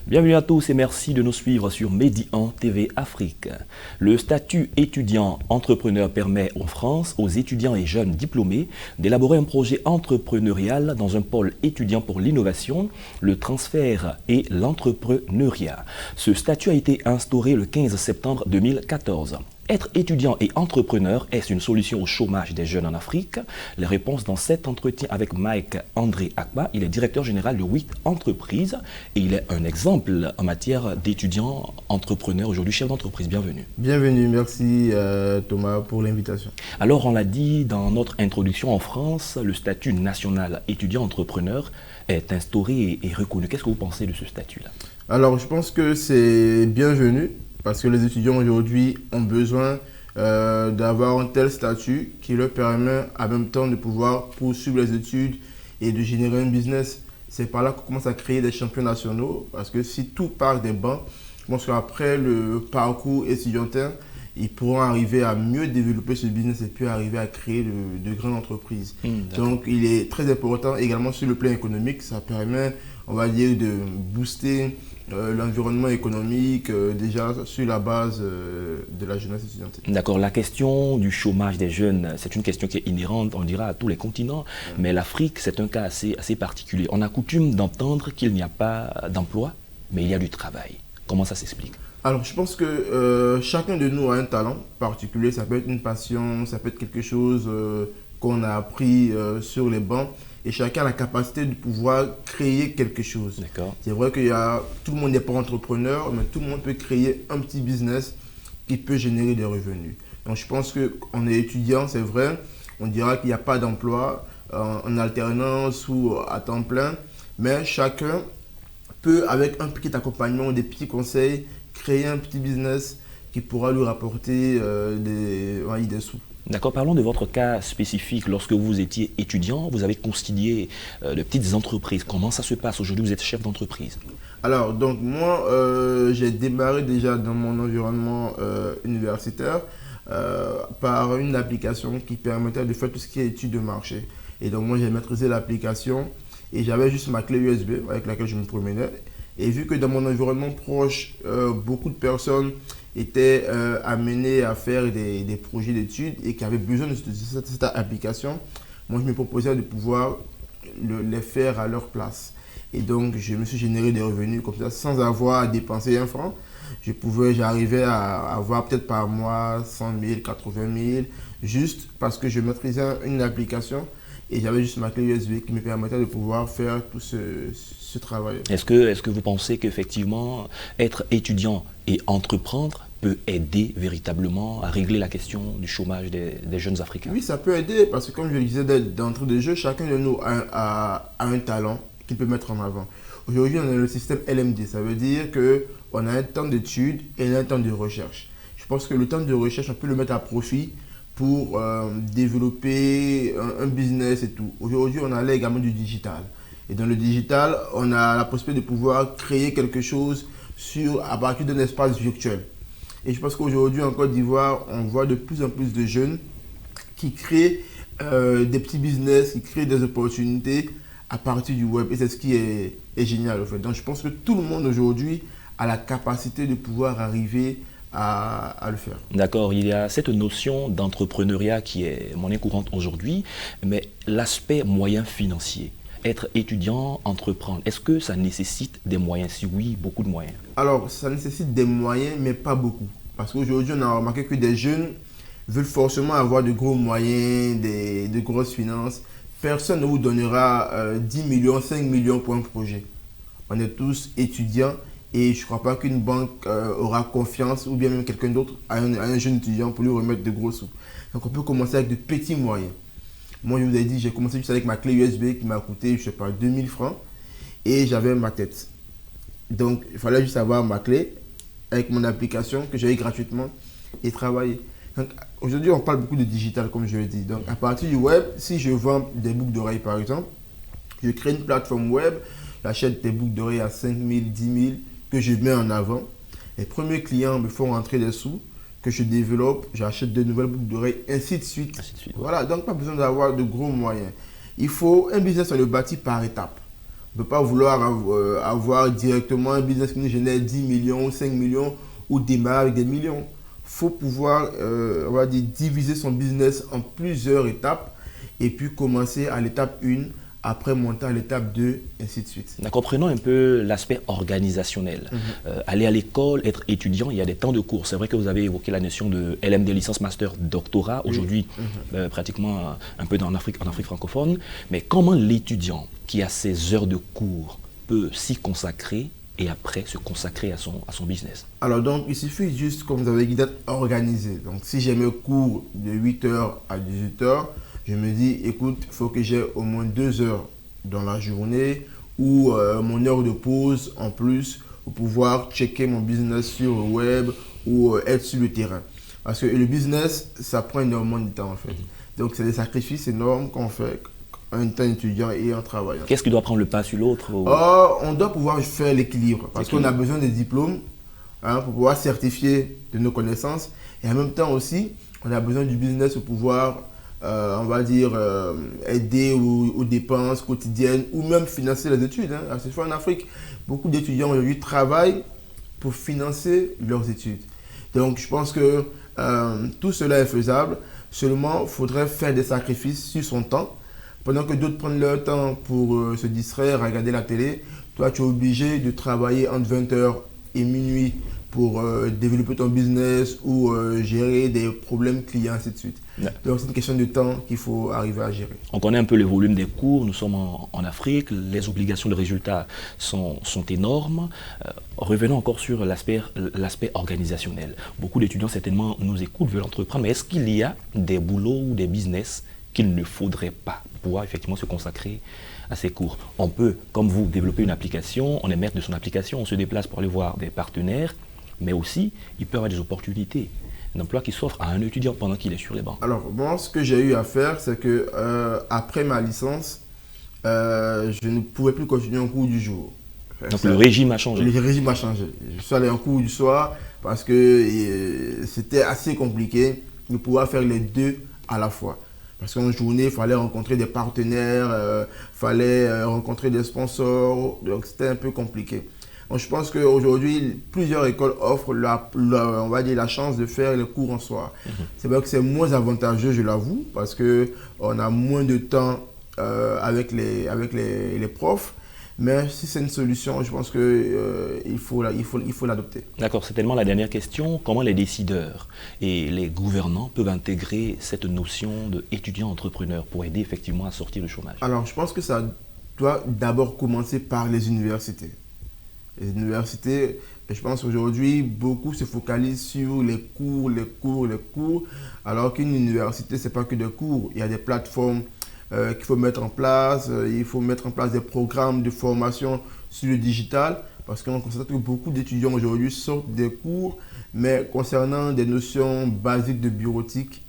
Bienvenue à tous et merci de nous suivre sur Médian TV Afrique. Le statut étudiant-entrepreneur permet en France aux étudiants et jeunes diplômés d'élaborer un projet entrepreneurial dans un pôle étudiant pour l'innovation, le transfert et l'entrepreneuriat. Ce statut a été instauré le 15 septembre 2014. Être étudiant et entrepreneur, est-ce une solution au chômage des jeunes en Afrique? Les réponses dans cet entretien avec Mike André Akpa. Il est directeur général de 8 entreprises et il est un exemple en matière d'étudiant entrepreneur, aujourd'hui chef d'entreprise. Bienvenue. Bienvenue, merci Thomas pour l'invitation. Alors on l'a dit dans notre introduction, en France, le statut national étudiant entrepreneur est instauré et reconnu. Qu'est-ce que vous pensez de ce statut-là? Alors je pense que c'est bienvenu. Parce que les étudiants aujourd'hui ont besoin d'avoir un tel statut qui leur permet en même temps de pouvoir poursuivre les études et de générer un business. C'est par là qu'on commence à créer des champions nationaux parce que si tout part des bancs, je pense qu'après le parcours étudiantin, ils pourront arriver à mieux développer ce business et puis arriver à créer de grandes entreprises. Donc il est très important également sur le plan économique, ça permet, on va dire, de booster l'environnement économique déjà sur la base de la jeunesse étudiante. D'accord, la question du chômage des jeunes, c'est une question qui est inhérente, on dira, à tous les continents, mais l'Afrique, c'est un cas assez particulier. On a coutume d'entendre qu'il n'y a pas d'emploi, mais il y a du travail. Comment ça s'explique? Alors, je pense que chacun de nous a un talent particulier, ça peut être une passion, ça peut être quelque chose qu'on a appris sur les bancs. Et chacun a la capacité de pouvoir créer quelque chose. C'est vrai que tout le monde n'est pas entrepreneur, mais tout le monde peut créer un petit business qui peut générer des revenus. Donc je pense qu'on est étudiant, c'est vrai, on dira qu'il n'y a pas d'emploi en alternance ou à temps plein, mais chacun peut, avec un petit accompagnement, des petits conseils, créer un petit business qui pourra lui rapporter des sous. D'accord, parlons de votre cas spécifique. Lorsque vous étiez étudiant, vous avez constitué de petites entreprises. Comment ça se passe? Aujourd'hui, vous êtes chef d'entreprise. Alors, donc moi, j'ai démarré déjà dans mon environnement universitaire par une application qui permettait de faire tout ce qui est études de marché. Et donc, moi, j'ai maîtrisé l'application et j'avais juste ma clé USB avec laquelle je me promenais. Et vu que dans mon environnement proche, beaucoup de personnes étaient amenés à faire des projets d'études et qui avaient besoin de cette application, moi je me proposais de pouvoir les faire à leur place. Et donc je me suis généré des revenus comme ça sans avoir à dépenser un franc. J'arrivais à avoir peut-être par mois 100 000, 80 000, juste parce que je maîtrisais une application et j'avais juste ma clé USB qui me permettait de pouvoir faire tout ce travail. Est-ce que vous pensez qu'effectivement, être étudiant et entreprendre peut aider véritablement à régler la question du chômage des jeunes Africains? Oui, ça peut aider parce que comme je le disais d'entrée de jeu, chacun de nous a un talent qu'il peut mettre en avant. Aujourd'hui, on a le système LMD, ça veut dire qu'on a un temps d'études et un temps de recherche. Je pense que le temps de recherche, on peut le mettre à profit pour développer un business et tout. Aujourd'hui, on a également du digital. Et dans le digital, on a la possibilité de pouvoir créer quelque chose à partir d'un espace virtuel. Et je pense qu'aujourd'hui, en Côte d'Ivoire, on voit de plus en plus de jeunes qui créent des petits business, qui créent des opportunités à partir du web. Et c'est ce qui est génial, en fait. Donc, je pense que tout le monde aujourd'hui a la capacité de pouvoir arriver à le faire. D'accord, il y a cette notion d'entrepreneuriat qui est monnaie courante aujourd'hui, mais l'aspect moyen financier. Être étudiant, entreprendre, est-ce que ça nécessite des moyens? Si oui, beaucoup de moyens. Alors, ça nécessite des moyens, mais pas beaucoup. Parce qu'aujourd'hui, on a remarqué que des jeunes veulent forcément avoir de gros moyens, de grosses finances. Personne ne vous donnera 10 millions, 5 millions pour un projet. On est tous étudiants et je ne crois pas qu'une banque aura confiance ou bien même quelqu'un d'autre à un jeune étudiant pour lui remettre de gros sous. Donc, on peut commencer avec de petits moyens. Moi, je vous ai dit, j'ai commencé juste avec ma clé USB qui m'a coûté, je ne sais pas, 2000 francs et j'avais ma tête. Donc, il fallait juste avoir ma clé avec mon application que j'avais gratuitement et travailler. Donc, aujourd'hui, on parle beaucoup de digital, comme je l'ai dit. Donc, à partir du web, si je vends des boucles d'oreilles, par exemple, je crée une plateforme web, j'achète des boucles d'oreilles à 5 000, 10 000 que je mets en avant. Les premiers clients me font rentrer des sous que je développe, j'achète de nouvelles boucles d'oreilles, ainsi de suite. Voilà, donc pas besoin d'avoir de gros moyens. Un business, on le bâtit par étapes. ne peut pas vouloir avoir directement un business qui nous génère 10 millions, 5 millions ou démarrer avec des millions. Il faut pouvoir on va dire, diviser son business en plusieurs étapes et puis commencer à l'étape 1, après monter à l'étape 2, ainsi de suite. D'accord, prenons un peu l'aspect organisationnel. Aller à l'école, être étudiant, il y a des temps de cours. C'est vrai que vous avez évoqué la notion de LMD, licence, master, doctorat, aujourd'hui pratiquement un peu en Afrique francophone. Mais comment l'étudiant qui a ses heures de cours peut s'y consacrer et après se consacrer à son business? Alors donc, il suffit juste, comme vous avez dit, d'être organisé. Donc si j'ai mes cours de 8h à 18h, je me dis, écoute, il faut que j'ai au moins 2 heures dans la journée ou mon heure de pause en plus pour pouvoir checker mon business sur le web ou être sur le terrain. Parce que le business, ça prend énormément de temps en fait. Donc c'est des sacrifices énormes qu'on fait en étant étudiant et en travaillant. Qu'est-ce qui doit prendre le pas sur l'autre? On doit pouvoir faire l'équilibre parce qu'on a besoin des diplômes pour pouvoir certifier de nos connaissances et en même temps aussi, on a besoin du business pour pouvoir on va dire, aider aux dépenses quotidiennes ou même financer les études. C'est fait en Afrique, beaucoup d'étudiants aujourd'hui travaillent pour financer leurs études. Donc, je pense que tout cela est faisable. Seulement, il faudrait faire des sacrifices sur son temps. Pendant que d'autres prennent leur temps pour se distraire, regarder la télé, toi, tu es obligé de travailler entre 20h et minuit pour développer ton business ou gérer des problèmes clients, ainsi de suite. Ouais. Donc, c'est une question de temps qu'il faut arriver à gérer. On connaît un peu le volume des cours, nous sommes en Afrique, les obligations de résultats sont énormes. Revenons encore sur l'aspect organisationnel. Beaucoup d'étudiants certainement nous écoutent, veulent entreprendre, mais est-ce qu'il y a des boulots ou des business qu'il ne faudrait pas pour pouvoir effectivement se consacrer à ces cours? On peut, comme vous, développer une application, on est maître de son application, on se déplace pour aller voir des partenaires, mais aussi, il peut y avoir des opportunités d'emploi qui s'offrent à un étudiant pendant qu'il est sur les bancs. Alors, moi, ce que j'ai eu à faire, c'est que après ma licence, je ne pouvais plus continuer en cours du jour. Donc, le régime a changé. Le régime a changé. Je suis allé en cours du soir parce que c'était assez compliqué de pouvoir faire les deux à la fois. Parce qu'en journée, il fallait rencontrer des partenaires, il fallait rencontrer des sponsors, donc c'était un peu compliqué. Donc, je pense qu'aujourd'hui, plusieurs écoles offrent on va dire, la chance de faire les cours en soir. C'est vrai que c'est moins avantageux, je l'avoue, parce qu'on a moins de temps avec les profs. Mais si c'est une solution, je pense qu'il faut l'adopter. D'accord, c'est tellement la dernière question. Comment les décideurs et les gouvernants peuvent intégrer cette notion d'étudiant-entrepreneur pour aider effectivement à sortir du chômage? Alors, je pense que ça doit d'abord commencer par les universités. Les universités, je pense qu'aujourd'hui, beaucoup se focalisent sur les cours, alors qu'une université, ce n'est pas que des cours. Il y a des plateformes qu'il faut mettre en place, il faut mettre en place des programmes de formation sur le digital, parce qu'on constate que beaucoup d'étudiants aujourd'hui sortent des cours, mais concernant des notions basiques de bureautique,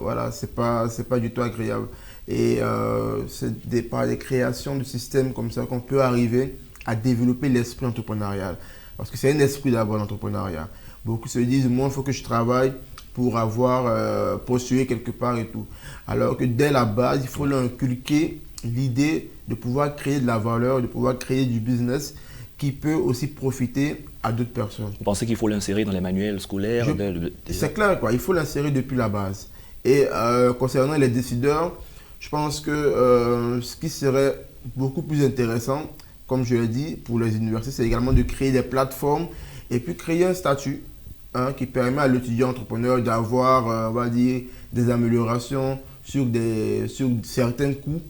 voilà, c'est pas du tout agréable. Et c'est par les créations de systèmes comme ça qu'on peut arriver à développer l'esprit entrepreneurial. Parce que c'est un esprit d'abord l'entrepreneuriat. Beaucoup se disent, moi, il faut que je travaille pour avoir postulé quelque part et tout. Alors que dès la base, il faut leur inculquer l'idée de pouvoir créer de la valeur, de pouvoir créer du business qui peut aussi profiter à d'autres personnes. Vous pensez qu'il faut l'insérer dans les manuels scolaires? C'est clair, quoi. Il faut l'insérer depuis la base. Et concernant les décideurs, je pense que ce qui serait beaucoup plus intéressant, comme je l'ai dit, pour les universités, c'est également de créer des plateformes et puis créer un statut qui permet à l'étudiant entrepreneur d'avoir, on va dire, des améliorations sur certains coûts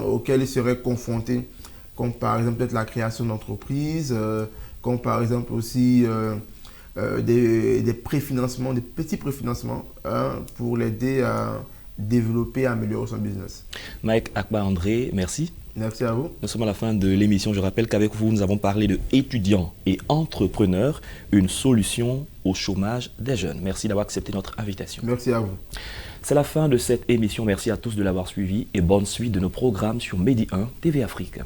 auxquels il serait confronté, comme par exemple peut-être la création d'entreprises, comme par exemple aussi des préfinancements, des petits préfinancements pour l'aider à développer et améliorer son business. Mike Akba André, merci. Merci à vous. Nous sommes à la fin de l'émission. Je rappelle qu'avec vous, nous avons parlé de étudiants et entrepreneurs, une solution au chômage des jeunes. Merci d'avoir accepté notre invitation. Merci à vous. C'est la fin de cette émission. Merci à tous de l'avoir suivi et bonne suite de nos programmes sur Medi 1 TV Afrique.